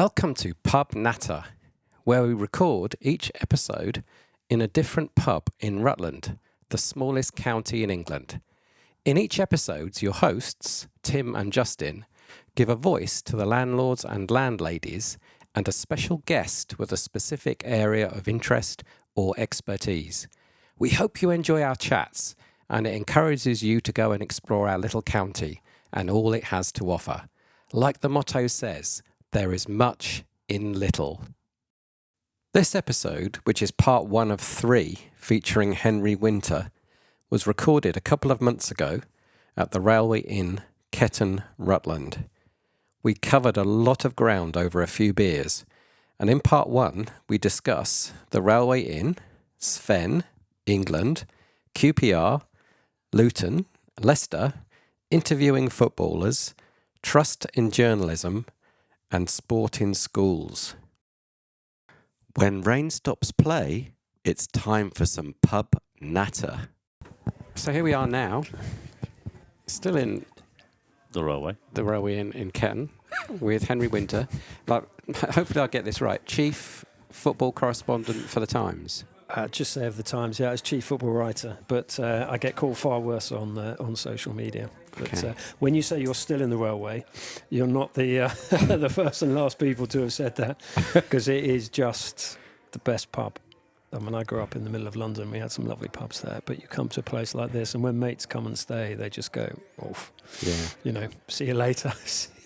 Welcome to Pub Natter, where we record each episode in a different pub in Rutland, the smallest county in England. In each episode, your hosts, Tim and Justin, give a voice to the landlords and landladies and a special guest with a specific area of interest or expertise. We hope you enjoy our chats and it encourages you to go and explore our little county and all it has to offer. Like the motto says, there is much in little. This episode, which is part 1 of 3 featuring Henry Winter, was recorded a couple of months ago at the Railway Inn, Ketton, Rutland. We covered a lot of ground over a few beers, and in part 1 we discuss the Railway Inn, Sven, England, QPR, Luton, Leicester, interviewing footballers, trust in journalism, and sport in schools. When rain stops play, it's time for some pub natter. So here we are now, still in the Railway Inn in Ketton, with Henry Winter. Like, hopefully I'll get this right. Chief football correspondent for the Times. Just say of the Times, yeah, as chief football writer, but I get called far worse on social media. But Okay. When you say you're still in the railway, you're not the the first and last people to have said that, because it is just the best pub. I mean, I grew up in the middle of London. We had some lovely pubs there, but you come to a place like this, and when mates come and stay, they just go, "Oof, Yeah. See you later."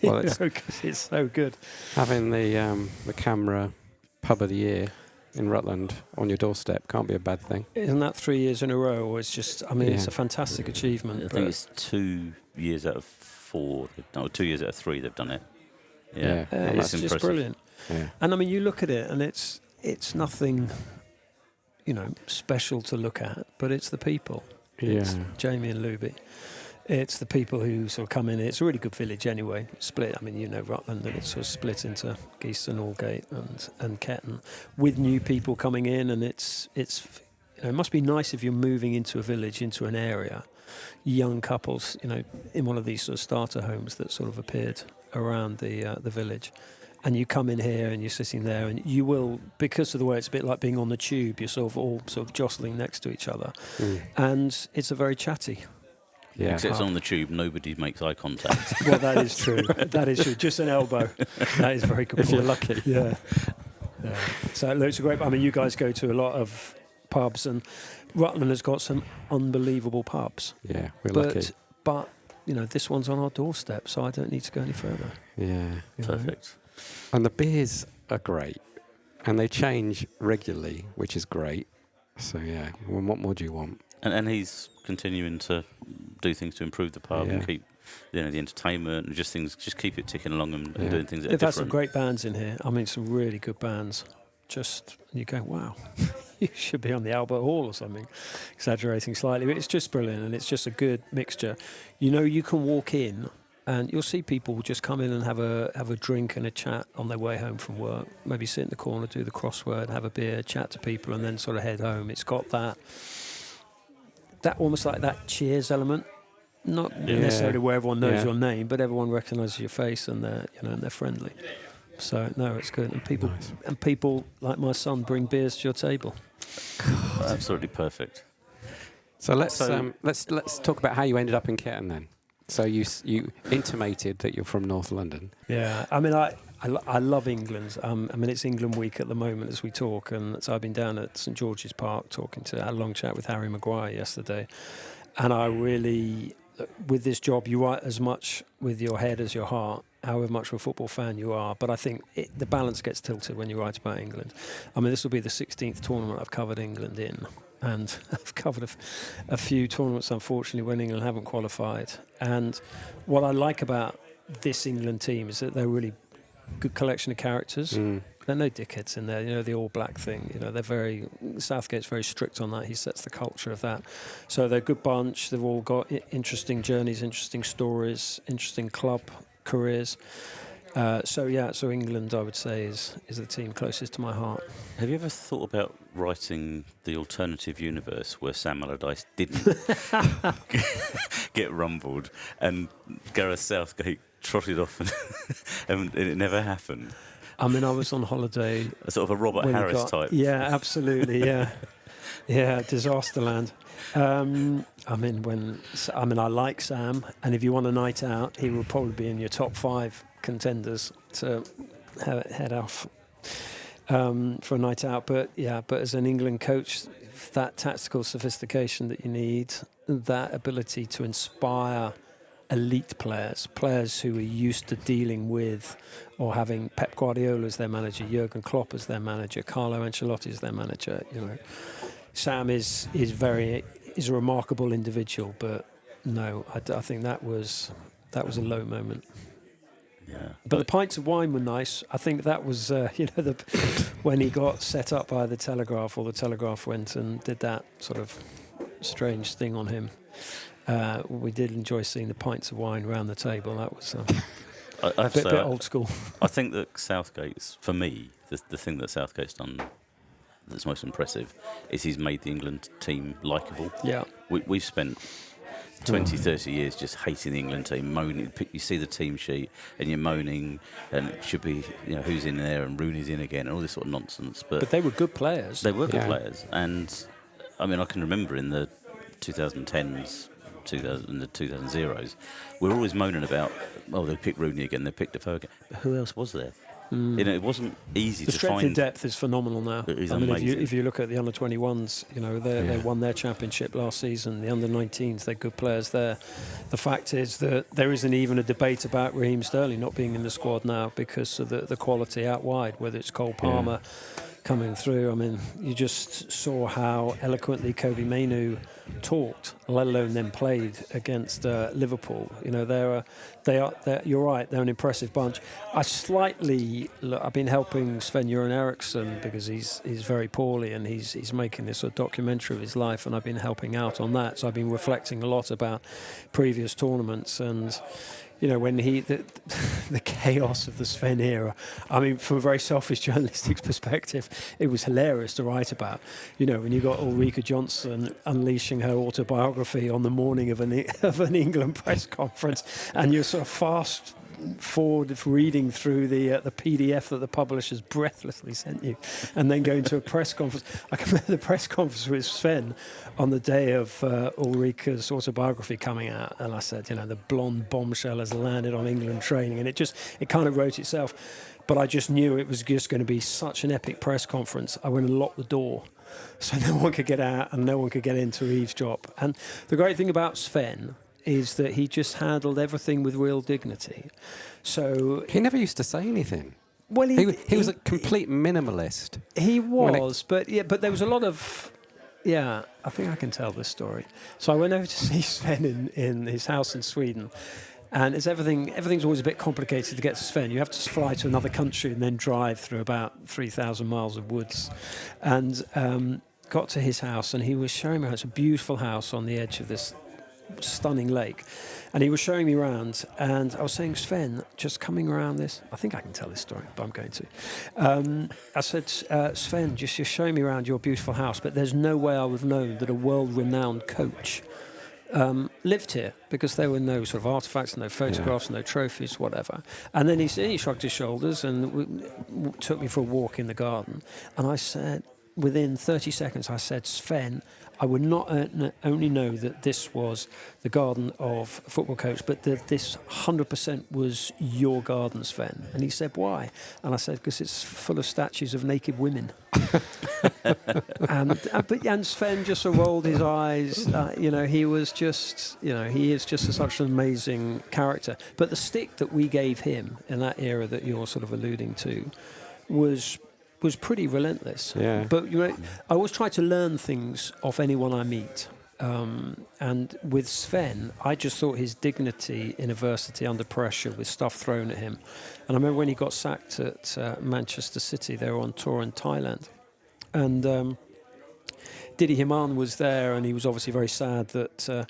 Well, Because it's so good. Having the camera pub of the year in Rutland on your doorstep can't be a bad thing. Isn't that 3 years in a row? Or it's just, I mean, it's Yeah. a fantastic achievement. I think it's 2 years out of 4. No, 2 years out of 3 they've done it. Yeah. Yeah, Well, It's that's just impressive. brilliant. Yeah. And I mean, you look at it, and it's nothing, special to look at, but it's the people. It's Yeah. Jamie and Luby. It's the people who sort of come in. It's a really good village anyway. Split. I mean, Rutland, and it's sort of split into Geeston, Aldgate, and Ketton, with new people coming in, and it's. It must be nice if you're moving into a village, into an area, young couples, in one of these sort of starter homes that sort of appeared around the village. And you come in here and you're sitting there, and you will, because of the way it's a bit like being on the tube, you're sort of all sort of jostling next to each other. And it's a very chatty. Yeah. Except on the tube, nobody makes eye contact. Well, that is true. That is true. Just an elbow. That is very good. If you're point. lucky. Yeah. So it looks great. I mean, you guys go to a lot of pubs, and Rutland has got some unbelievable pubs. Yeah, we're lucky. But this one's on our doorstep, so I don't need to go any further. Yeah. Perfect. And the beers are great. And they change regularly, which is great. So, yeah, well, what more do you want? And he's continuing to do things to improve the pub Yeah. and keep the entertainment and just keep it ticking along and doing things that are They've had some different. great bands in here. I mean, some really good bands. You go, wow, you should be on the Albert Hall or something, exaggerating slightly. But it's just brilliant, and it's just a good mixture. You can walk in and you'll see people just come in and have a drink and a chat on their way home from work. Maybe sit in the corner, do the crossword, have a beer, chat to people, and then sort of head home. It's got that almost like that cheers element. Not necessarily where everyone knows your name, but everyone recognises your face, and they're friendly. So no, it's good, and people like my son bring beers to your table. Absolutely perfect. So let's talk about how you ended up in Ketton then. So you intimated that you're from North London. Yeah, I mean, I love England. I mean, it's England week at the moment as we talk, and so I've been down at St George's Park had a long chat with Harry Maguire yesterday, and I really, with this job, you write as much with your head as your heart, however much of a football fan you are. But I think the balance gets tilted when you write about England. I mean, this will be the 16th tournament I've covered England in. And I've covered a few tournaments, unfortunately, when England haven't qualified. And what I like about this England team is that they're a really good collection of characters. There are no dickheads in there, the all-black thing. Southgate's very strict on that. He sets the culture of that. So they're a good bunch. They've all got interesting journeys, interesting stories, interesting club careers. So England, I would say, is the team closest to my heart. Have you ever thought about writing the alternative universe where Sam Allardyce didn't get rumbled and Gareth Southgate trotted off and it never happened? I mean, I was on holiday. A sort of a Robert when he Harris type. Yeah, absolutely. Yeah, yeah, Disasterland. I like Sam, and if you want a night out, he will probably be in your top 5 contenders to head off for a night out. But as an England coach, that tactical sophistication that you need, that ability to inspire elite players who are used to dealing with or having Pep Guardiola as their manager, Jurgen Klopp as their manager, Carlo Ancelotti as their manager. Sam is a remarkable individual, but no, I think that was a low moment. Yeah, but the pints of wine were nice. I think that was when he got set up by the Telegraph, or the Telegraph went and did that sort of strange thing on him. We did enjoy seeing the pints of wine around the table. That was a bit old school. I think that Southgate's, for me, the thing that Southgate's done that's most impressive is he's made the England team likeable. Yeah. We've spent 20, 30 years just hating the England team, moaning. You see the team sheet and you're moaning, and it should be, who's in there, and Rooney's in again, and all this sort of nonsense. But they were good players. They were good players. And, I mean, I can remember in the 2010s, in the 2000s, we were always moaning about, they picked Rooney again, they picked Defoe again. But who else was there? It wasn't easy to find. The strength in depth is phenomenal now. It is amazing. If you look at the under-21s, they won their championship last season. The under-19s, they're good players there. The fact is that there isn't even a debate about Raheem Sterling not being in the squad now because of the quality out wide, whether it's Cole Palmer coming through. I mean, you just saw how eloquently Kobe Mainoo talked, let alone then played against Liverpool. You're right, they're an impressive bunch. I've been helping Sven-Göran Eriksson because he's very poorly, and he's making this sort of documentary of his life, and I've been helping out on that. So I've been reflecting a lot about previous tournaments, and when the chaos of the Sven era. I mean, from a very selfish journalistic perspective, it was hilarious to write about. When you got Ulrika Johnson unleashing her autobiography on the morning of an England press conference, and you're sort of fast forward reading through the PDF that the publishers breathlessly sent you, and then going to a press conference. I can remember the press conference with Sven on the day of Ulrika's autobiography coming out, and I said, the blonde bombshell has landed on England training, and it kind of wrote itself. But I just knew it was just going to be such an epic press conference. I went and locked the door so no one could get out and no one could get in to eavesdrop. And the great thing about Sven is that he just handled everything with real dignity. So he never used to say anything. Well, he was a complete minimalist. He was, but there was a lot of. Yeah, I think I can tell this story. So I went over to see Sven in his house in Sweden, and everything's always a bit complicated to get to Sven. You have to fly to another country and then drive through about 3,000 miles of woods, and got to his house, and he was showing me. It's a beautiful house on the edge of this stunning lake, and he was showing me around, and I was saying, Sven, just coming around this, I think I can tell this story, but I'm going to. I said, Sven, just you're showing me around your beautiful house, but there's no way I would have known that a world-renowned coach lived here, because there were no sort of artifacts, no photographs, no trophies, whatever. And then he shrugged his shoulders and took me for a walk in the garden, and I said, within 30 seconds, I said, Sven, I would not only know that this was the garden of a football coach, but that this 100% was your garden, Sven. And he said, why? And I said, because it's full of statues of naked women. and Sven just sort of rolled his eyes. He was just, he is just such an amazing character. But the stick that we gave him in that era that you're sort of alluding to was pretty relentless. Yeah. But I always try to learn things off anyone I meet. And with Sven, I just thought his dignity in adversity, under pressure, with stuff thrown at him. And I remember when he got sacked at Manchester City, they were on tour in Thailand. And Didi Hamann was there, and he was obviously very sad that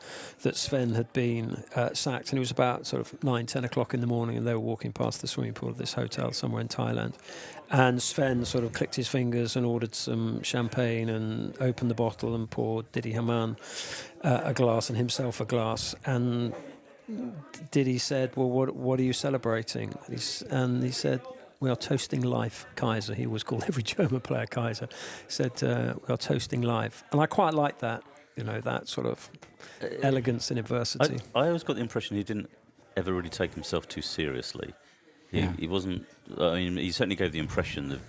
Sven had been sacked. And it was about sort of 9, 10 o'clock in the morning, and they were walking past the swimming pool of this hotel somewhere in Thailand. And Sven sort of clicked his fingers and ordered some champagne and opened the bottle and poured Didi Hamann a glass and himself a glass. And Didi said, well, what are you celebrating? And he said, we are toasting life, Kaiser. He always called every German player Kaiser. He said, we are toasting life. And I quite like that, that sort of elegance in adversity. I always got the impression he didn't ever really take himself too seriously. He wasn't. I mean, he certainly gave the impression of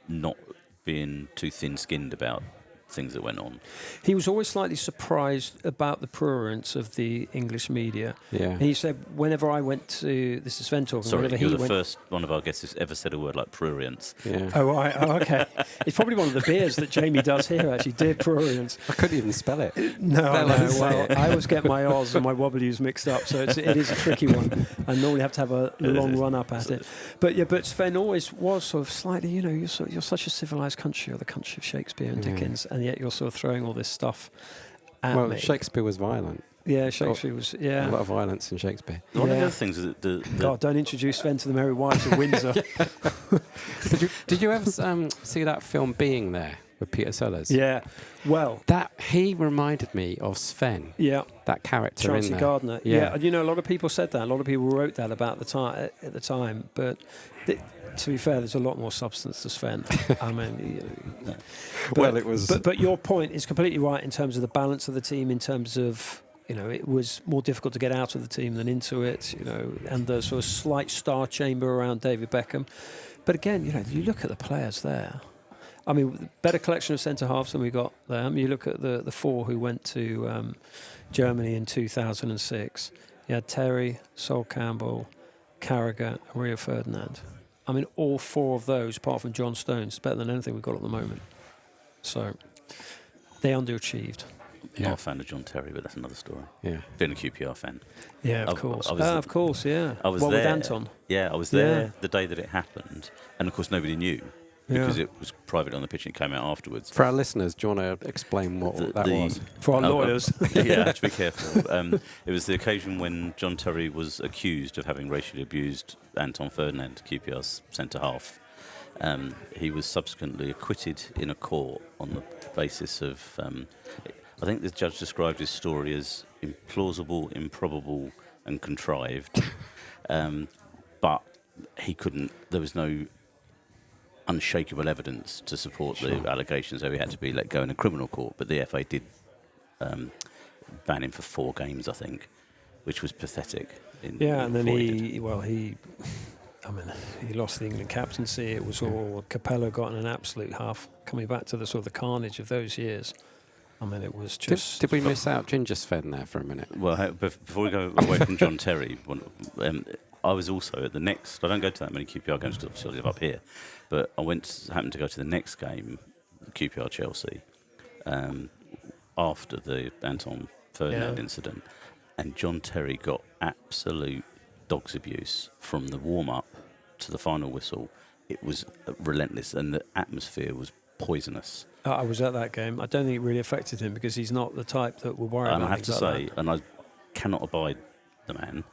not being too thin-skinned about things that went on. He was always slightly surprised about the prurence of the English media. Yeah. And he said, whenever I went to, this is Sven talking, Sorry, whenever you're he the went... first one of our guests who's ever said a word like prurience. Yeah. Oh, right. Oh, okay. It's probably one of the beers that Jamie does here, actually. Dear prurience. I couldn't even spell it. No, Let I alone know. say Well, it. I always get my O's and my W's mixed up, so it is a tricky one. I normally have to have a long run up at it. But Sven always was sort of slightly, you're such a civilised country, or the country of Shakespeare and Dickens, and yet you're sort of throwing all this stuff at Well, me. Shakespeare was violent. Yeah, Shakespeare was, A lot of violence in Shakespeare. One of Yeah. the other things is that God, don't introduce Sven to the Merry Wives of Windsor. Did you ever see that film Being There with Peter Sellers? Yeah. Well, That he reminded me of Sven, yeah. that character in Chauncey there. Gardner. Yeah. Yeah. And a lot of people said that. A lot of people wrote that about the time at the time. But to be fair, there's a lot more substance to Sven. I mean, Well, it was. But your point is completely right in terms of the balance of the team. In terms of it was more difficult to get out of the team than into it. And the sort of slight star chamber around David Beckham. But again, you look at the players there. I mean, better collection of centre halves than we got there. I mean, you look at the four who went to Germany in 2006. You had Terry, Sol Campbell, Carragher, and Rio Ferdinand. I mean, all four of those, apart from John Stones, better than anything we've got at the moment. So they underachieved. Not a fan of John Terry, but that's another story. Yeah. Been a QPR fan. Yeah, of course. Of course, yeah. I was With there. Anton. Yeah, I was there the day that it happened, and of course nobody knew because Yeah. it was private on the pitch and it came out afterwards. For our listeners, do you want to explain what that was? For our lawyers. Yeah, I have to be careful. It was the occasion when John Terry was accused of having racially abused Anton Ferdinand, QPR's centre half. He was subsequently acquitted in a court on the basis of, I think the judge described his story as implausible, improbable and contrived. But he couldn't, there was no unshakable evidence to support the allegations, so he had to be let go in a criminal court. But the FA did ban him for 4 games, I think, which was pathetic. And then he lost the England captaincy. It was all Capello got in an absolute huff. Coming back to the sort of the carnage of those years, I mean, it was just. Did we miss out Ginger Sven there for a minute? Well, before we go away from John Terry, I was also at the next. I don't go to that many QPR games because I live up here, but I happened to go to the next game, QPR Chelsea, after the Anton Ferdinand incident, and John Terry got absolute dog's abuse from the warm-up to the final whistle. It was relentless, and the atmosphere was poisonous. I was at that game. I don't think it really affected him because he's not the type that will worry And about I have to things like say, that. and I cannot abide the man,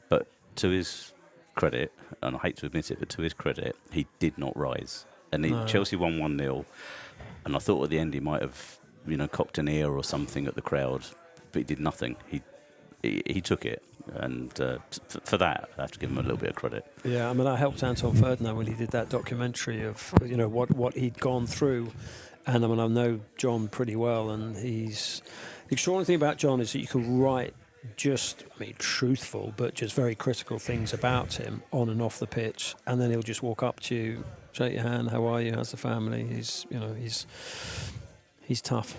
but to his credit, and I hate to admit it, but to his credit, he did not rise. And Chelsea won 1-0, and I thought at the end he might have, cocked an ear or something at the crowd, but he did nothing. He took it, and for that, I have to give him a little bit of credit. Yeah, I mean, I helped Anton Ferdinand when he did that documentary of what he'd gone through, and I mean, I know John pretty well, and the extraordinary thing about John is that you can write truthful but just very critical things about him on and off the pitch, and then he'll just walk up to you, shake your hand, how are you, how's the family? He's tough.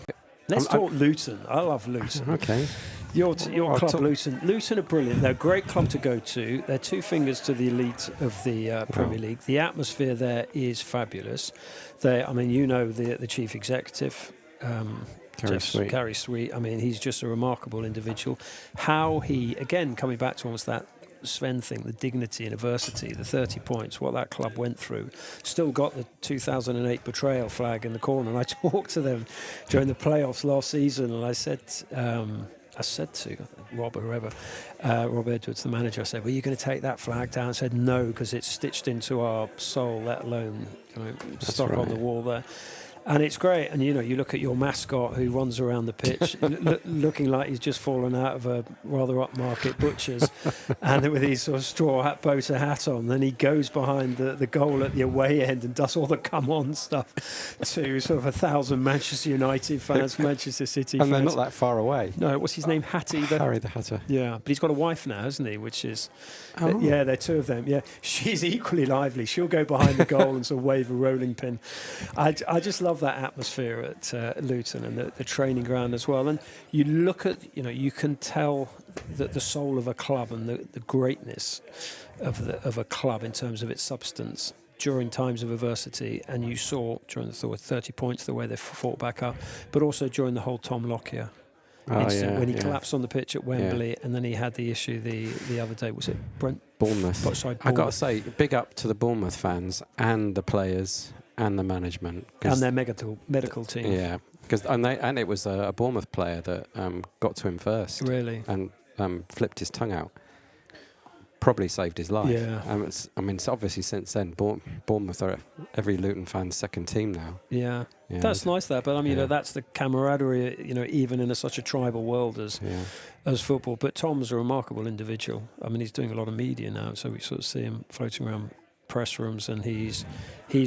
Let's talk Luton. I love Luton. Okay. Your club, Luton. Luton are brilliant. They're a great club to go to. They're 2 fingers to the elite of the Premier League. The atmosphere there is fabulous. The chief executive, Gary Sweet. I mean, he's just a remarkable individual. How he, again, coming back to almost that Sven thing, the dignity and adversity, the 30 points, what that club went through, still got the 2008 betrayal flag in the corner. And I talked to them during the playoffs last season, and I said to Rob or whoever, Rob Edwards, the manager, I said, "Well, you going to take that flag down?" I said, "No, because it's stitched into our soul, let alone stuck on the wall there." And it's great. And, you look at your mascot who runs around the pitch looking like he's just fallen out of a rather upmarket butcher's and with his sort of straw hat, boater hat on. Then he goes behind the goal at the away end and does all the come-on stuff to sort of 1,000 Manchester United fans, Manchester City fans. And they're not that far away. No, what's his name? Hattie? Harry the Hatter. Yeah, but he's got a wife now, hasn't he? Which is... Oh. Yeah, they're two of them. Yeah, she's equally lively. She'll go behind the goal and sort of wave a rolling pin. I just love that atmosphere at Luton and the training ground as well. And you look at, you can tell that the soul of a club and the greatness of a club in terms of its substance during times of adversity. And you saw during the 30 points the way they fought back up, but also during the whole Tom Lockyer incident when he collapsed on the pitch at Wembley, and then he had the issue the other day. Was it Bournemouth? Bournemouth. I got to say, big up to the Bournemouth fans and the players and the management and their medical team. Yeah, because and it was a Bournemouth player that got to him first, really, and flipped his tongue out. Probably saved his life. Yeah. It's obviously since then Bournemouth are every Luton fan's second team now. Yeah. That's nice there, but that's the camaraderie. Even in such a tribal world as football. But Tom's a remarkable individual. He's doing a lot of media now, so we sort of see him floating around press rooms, and he's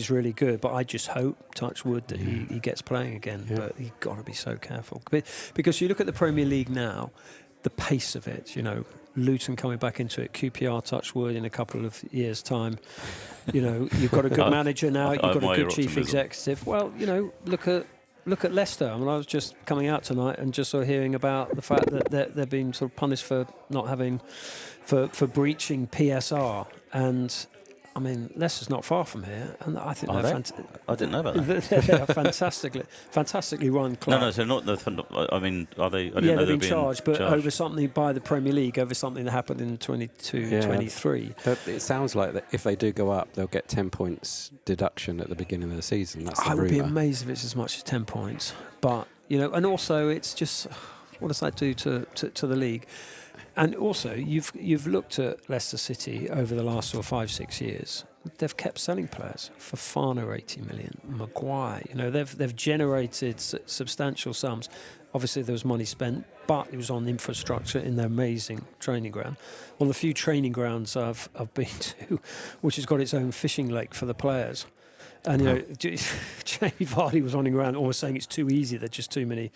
really good. But I just hope, touch wood, that he gets playing again. Yeah. But you've got to be so careful because you look at the Premier League now, the pace of it. Luton coming back into it, QPR, touch wood, in a couple of years' time. You've got a good manager now, you've got a good chief executive. Well, look at Leicester. I was just coming out tonight and just sort of hearing about the fact that they're being sort of punished for not having, for breaching PSR. And Leicester's not far from here, and I think they're I didn't know about that. They're fantastically run club. No. So not the. Are they? They've been charged, but over something by the Premier League, over something that happened in 22-23. It sounds like that if they do go up, they'll get 10 points deduction at the beginning of the season. That's the I would be rumour. amazed if it's as much as 10 points. But and also it's just, what does that do to the league? And also, you've looked at Leicester City over the last sort of 5-6 years. They've kept selling players. Fofana, 80 million. Maguire, they've generated substantial sums. Obviously, there was money spent, but it was on infrastructure in their amazing training ground. One of the few training grounds I've been to, which has got its own fishing lake for the players. And Jamie Vardy was running around almost saying it's too easy. There's just too many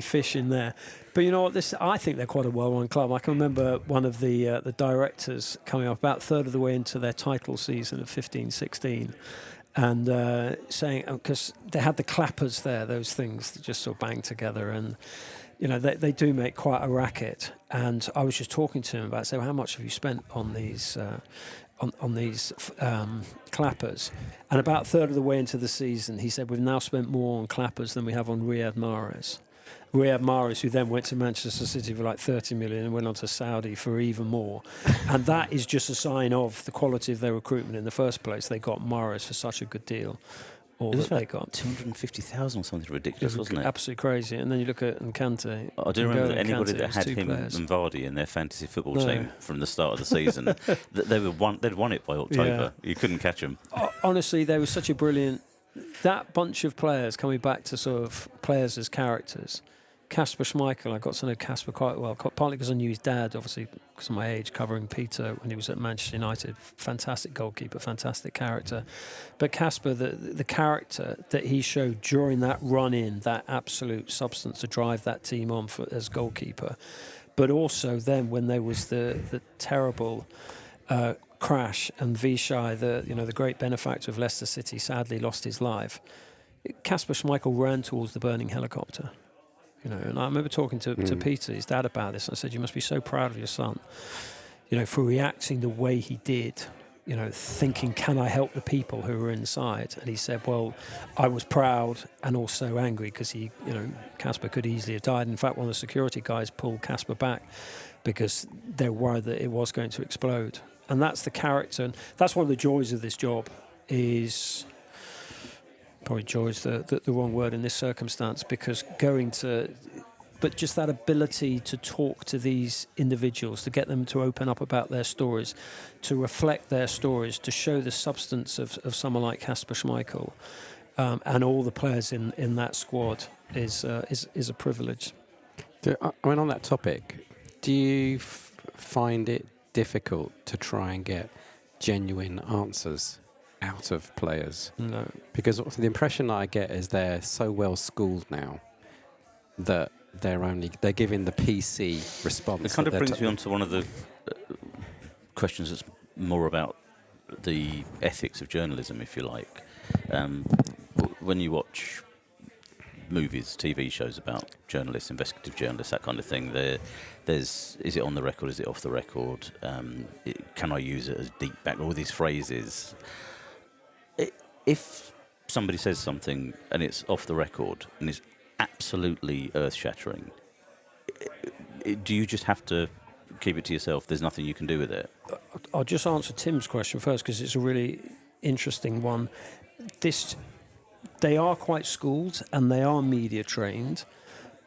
fish in there. But you know what? I think they're quite a well-run club. I can remember one of the directors coming up about a third of the way into their title season of 15-16 and saying, because they had the clappers there, those things that just sort of bang together, and they do make quite a racket. And I was just talking to him about, saying, how much have you spent on these on these clappers? And about a third of the way into the season, he said, we've now spent more on clappers than we have on Riyad Mahrez. Riyad Mahrez, who then went to Manchester City for like 30 million and went on to Saudi for even more. And that is just a sign of the quality of their recruitment in the first place. They got Mahrez for such a good deal. All that they got 250,000 or something ridiculous, wasn't it? Absolutely crazy. And then you look at Nkante. I do remember that anybody that had him and Vardy in their fantasy football team from the start of the season, they'd won it by October. Yeah. You couldn't catch them. Honestly, they were such a brilliant. That bunch of players coming back to sort of players as characters. Kasper Schmeichel, I got to know Kasper quite well, partly because I knew his dad, obviously because of my age, covering Peter when he was at Manchester United. Fantastic goalkeeper, fantastic character. But Kasper, the character that he showed during that run-in, that absolute substance to drive that team on as goalkeeper, but also then when there was the terrible crash and Vichai, the great benefactor of Leicester City, sadly lost his life. Kasper Schmeichel ran towards the burning helicopter. And I remember talking to Peter, his dad, about this, and I said, you must be so proud of your son, for reacting the way he did, thinking, can I help the people who are inside? And he said, well, I was proud and also angry because Kasper could easily have died. In fact, one of the security guys pulled Kasper back because they're worried that it was going to explode. And that's the character, and that's one of the joys of this job is... Probably joy is the wrong word in this circumstance, because but just that ability to talk to these individuals, to get them to open up about their stories, to reflect their stories, to show the substance of someone like Kasper Schmeichel, and all the players in that squad is a privilege. I mean, on that topic, do you find it difficult to try and get genuine answers out of players? No. Because the impression I get is they're so well schooled now that they're giving the PC response. It kind of brings me on to one of the questions that's more about the ethics of journalism, if you like. When you watch movies, TV shows about journalists, investigative journalists, that kind of thing, is it on the record, is it off the record? Can I use it as deep back? All these phrases. If somebody says something and it's off the record and it's absolutely earth-shattering, do you just have to keep it to yourself? There's nothing you can do with it? I'll just answer Tim's question first because it's a really interesting one. They are quite schooled and they are media trained,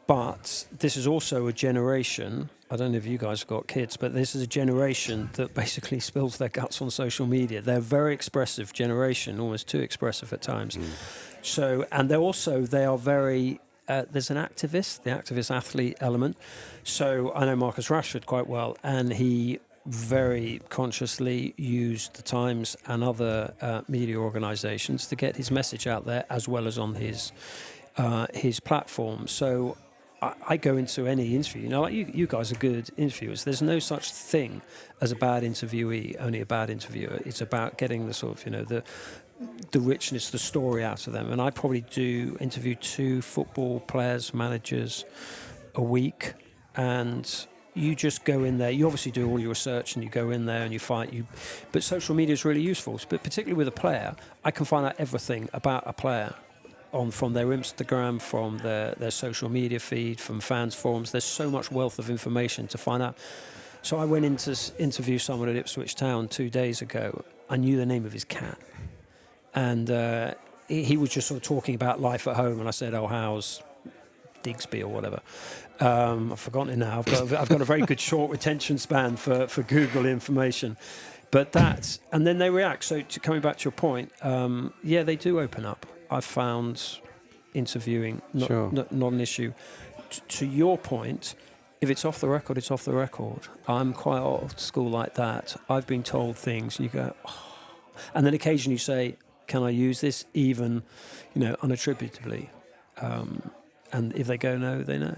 but this is also a generation, I don't know if you guys have got kids, but this is a generation that basically spills their guts on social media. They're a very expressive generation, almost too expressive at times. So, and they are very, there's the activist athlete element. So I know Marcus Rashford quite well, and he very consciously used the Times and other media organisations to get his message out there, as well as on his platform. So I go into any interview, like you guys are good interviewers. There's no such thing as a bad interviewee, only a bad interviewer. It's about getting the sort of, the richness, the story out of them. And I probably do interview 2 football players, managers a week, and you just go in there. You obviously do all your research and you go in there and you find but social media is really useful. But particularly with a player, I can find out everything about a player from their Instagram, from their social media feed, from fans' forums. There's so much wealth of information to find out. So I went in to interview someone at Ipswich Town 2 days ago. I knew the name of his cat. And he was just sort of talking about life at home. And I said, how's Digsby or whatever? I've forgotten it now. I've got a very good short retention span for Google information. But and then they react. So coming back to your point, they do open up. I've found interviewing not an issue. To your point, if it's off the record, it's off the record. I'm quite old school like that. I've been told things, and you go, and then occasionally you say, can I use this, even, unattributably? And if they go no, they know.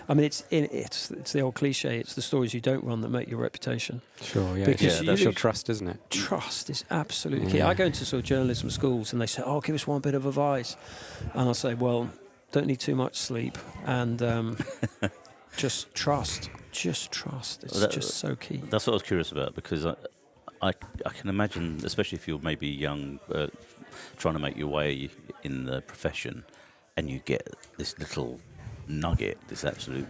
I mean, it's the old cliche. It's the stories you don't run that make your reputation. Sure, yeah. Because That's your trust, isn't it? Trust is absolutely key. I go into sort of journalism schools and they say, give us one bit of advice. And I'll say, well, don't need too much sleep and just trust. Just trust. It's just so key. That's what I was curious about, because I can imagine, especially if you're maybe young, trying to make your way in the profession, and you get this little nugget, this absolute,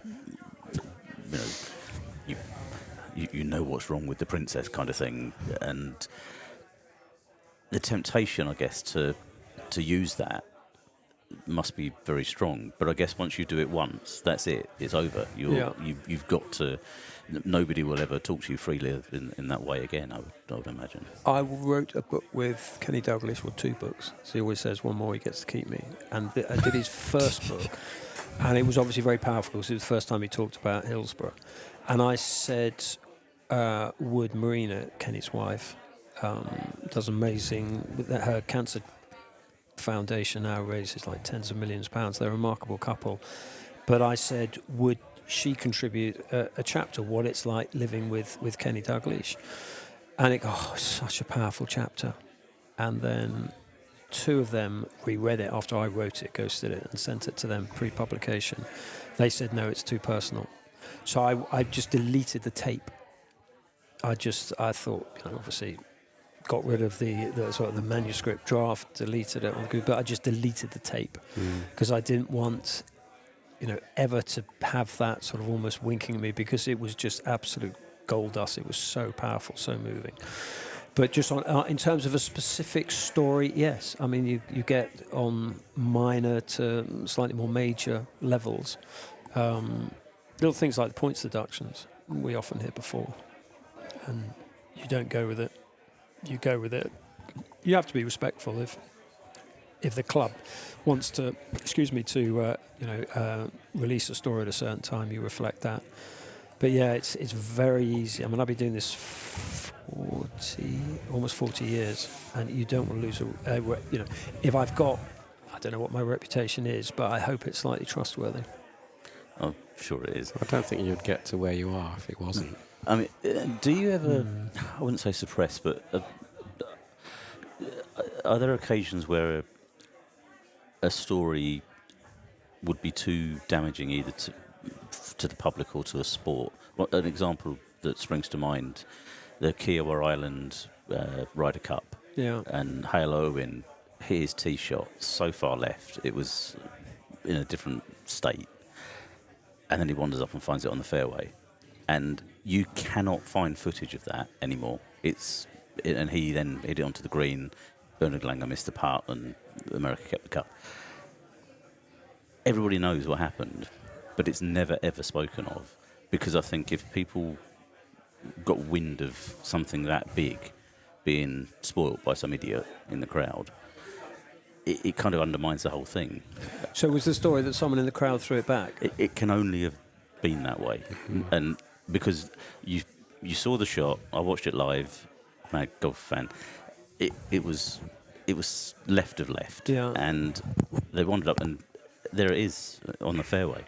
you know what's wrong with the princess kind of thing, and the temptation, I guess, to use that must be very strong. But I guess once you do it once, that's it. It's over. You've got to. Nobody will ever talk to you freely in that way again, I would imagine. I wrote a book with Kenny Dalglish, or 2 books. So he always says one more, he gets to keep me. And I did his first book, and it was obviously very powerful because it was the first time he talked about Hillsborough. And I said, Wood Marina, Kenny's wife, does amazing with her cancer foundation now raises like tens of millions of pounds. They're a remarkable couple. But I said, would she contribute a chapter, what it's like living with Kenny Dalglish? And such a powerful chapter. And then 2 of them reread it after I wrote it, ghosted it, and sent it to them pre-publication. They said, no, it's too personal. So I just deleted the tape. I thought, obviously, got rid of the sort of the manuscript draft, deleted it on Google, but I just deleted the tape because I didn't want, ever to have that sort of almost winking at me, because it was just absolute gold dust. It was so powerful, so moving. But just on in terms of a specific story, yes. I mean, you get on minor to slightly more major levels, little things like the points deductions we often hear before, and you don't go with it. You go with it. You have to be respectful. if the club wants to, release a story at a certain time, you reflect that. But yeah, it's very easy. I mean, I've been doing this almost 40 years, and you don't want to lose if I've got, I don't know what my reputation is, but I hope it's slightly trustworthy. I'm sure it is. I don't think you'd get to where you are if it wasn't. I mean, do you ever, I wouldn't say suppress, but are there occasions where a story would be too damaging either to the public or to a sport? An example that springs to mind, the Kiowa Island Ryder Cup. Yeah. And Hale Owen hit his tee shot so far left, it was in a different state. And then he wanders up and finds it on the fairway. And you cannot find footage of that anymore. And he then hit it onto the green. Bernard Langer missed the putt, and America kept the cup. Everybody knows what happened, but it's never ever spoken of, because I think if people got wind of something that big being spoilt by some idiot in the crowd, it kind of undermines the whole thing. So was the story that someone in the crowd threw it back? It can only have been that way, and because you saw the shot, I watched it live. I'm a golf fan. It was left of left, yeah. And they wandered up, and there it is on the fairway.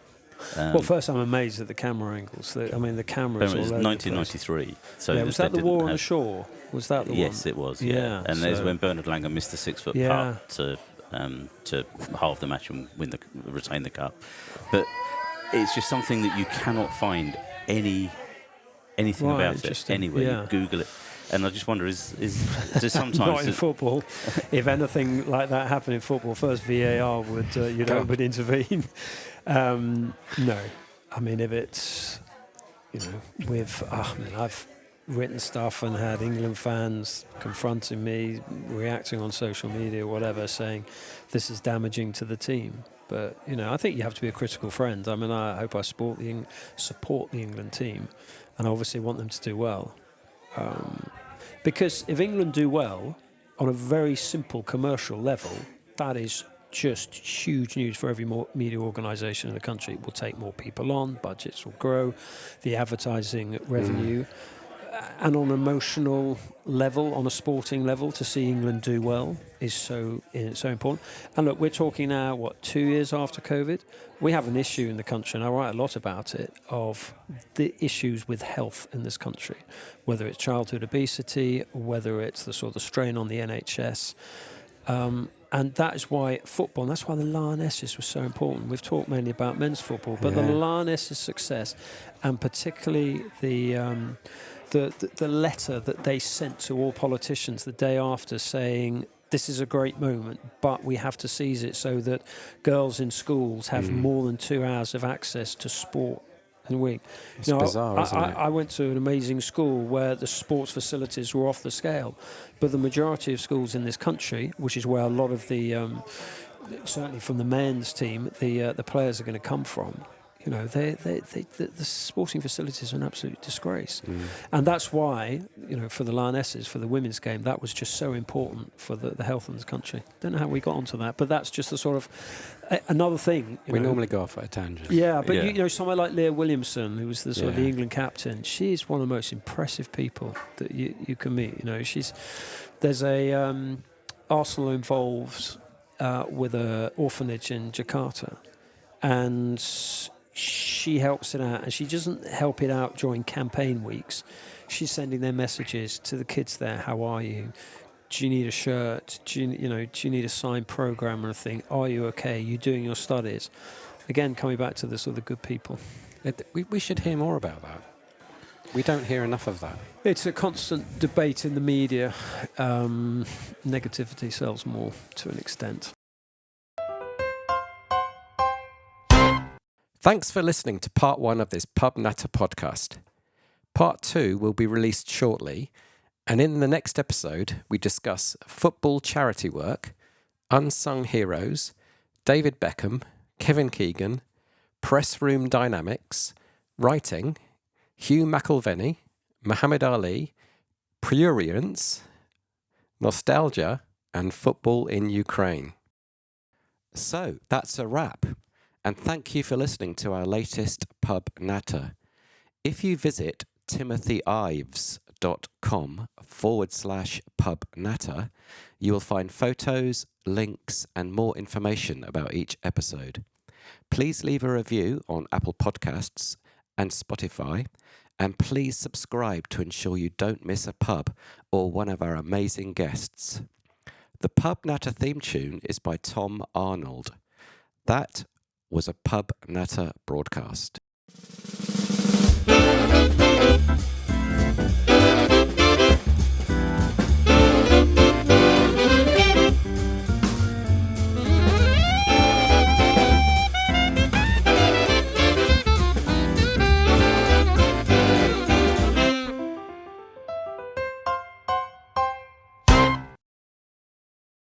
Well, first I'm amazed at the camera angles. The cameras. It was 1993. So yeah, was that the War on the Shore? Was that the one? Yes, it was. Yeah, and there's when Bernard Langer missed the 6-foot putt to halve the match and retain the cup. But it's just something that you cannot find anything about it anywhere. Yeah. You Google it. And I just wonder, is sometimes not in football. If anything like that happened in football, first VAR would intervene. No, I mean if it's I've written stuff and had England fans confronting me, reacting on social media or whatever, saying this is damaging to the team. But I think you have to be a critical friend. I mean, I hope I support the England team, and I obviously want them to do well. Because if England do well on a very simple commercial level, that is just huge news for every media organisation in the country. It will take more people on, budgets will grow, the advertising revenue, and on an emotional level, on a sporting level, to see England do well is so important. And look, we're talking now, 2 years after COVID? We have an issue in the country, and I write a lot about it, of the issues with health in this country, whether it's childhood obesity, whether it's the sort of strain on the NHS. And that is why football, and that's why the Lionesses was so important. We've talked mainly about men's football, but the Lionesses' success, and particularly the letter that they sent to all politicians the day after, saying this is a great moment, but we have to seize it so that girls in schools have more than 2 hours of access to sport in a week. It's bizarre, isn't it? I went to an amazing school where the sports facilities were off the scale, but the majority of schools in this country, which is where a lot of the, certainly from the men's team, the players are going to come from, the sporting facilities are an absolute disgrace. And that's why, for the Lionesses, for the women's game, that was just so important for the health of this country. Don't know how we got onto that, but that's just a sort of another thing. We normally go off at a tangent. Yeah, but someone like Leah Williamson, who was the sort of the England captain, she's one of the most impressive people that you can meet. There's a Arsenal involved with an orphanage in Jakarta, and she helps it out, and she doesn't help it out during campaign weeks. She's sending their messages to the kids there. How are you? Do you need a shirt? Do you need a signed program or a thing? Are you okay? You doing your studies? Again, coming back to the sort of good people. We should hear more about that. We don't hear enough of that. It's a constant debate in the media. Negativity sells more to an extent. Thanks for listening to part 1 of this Pub Natter podcast. Part 2 will be released shortly, and in the next episode we discuss football charity work, unsung heroes, David Beckham, Kevin Keegan, press room dynamics, writing, Hugh McIlvenney, Muhammad Ali, prurience, nostalgia, and football in Ukraine. So that's a wrap. And thank you for listening to our latest Pub Natter. If you visit timothyives.com/pub natter, you will find photos, links, and more information about each episode. Please leave a review on Apple Podcasts and Spotify, and please subscribe to ensure you don't miss a pub or one of our amazing guests. The Pub Natter theme tune is by Tom Arnold. That was a Pub Natter broadcast.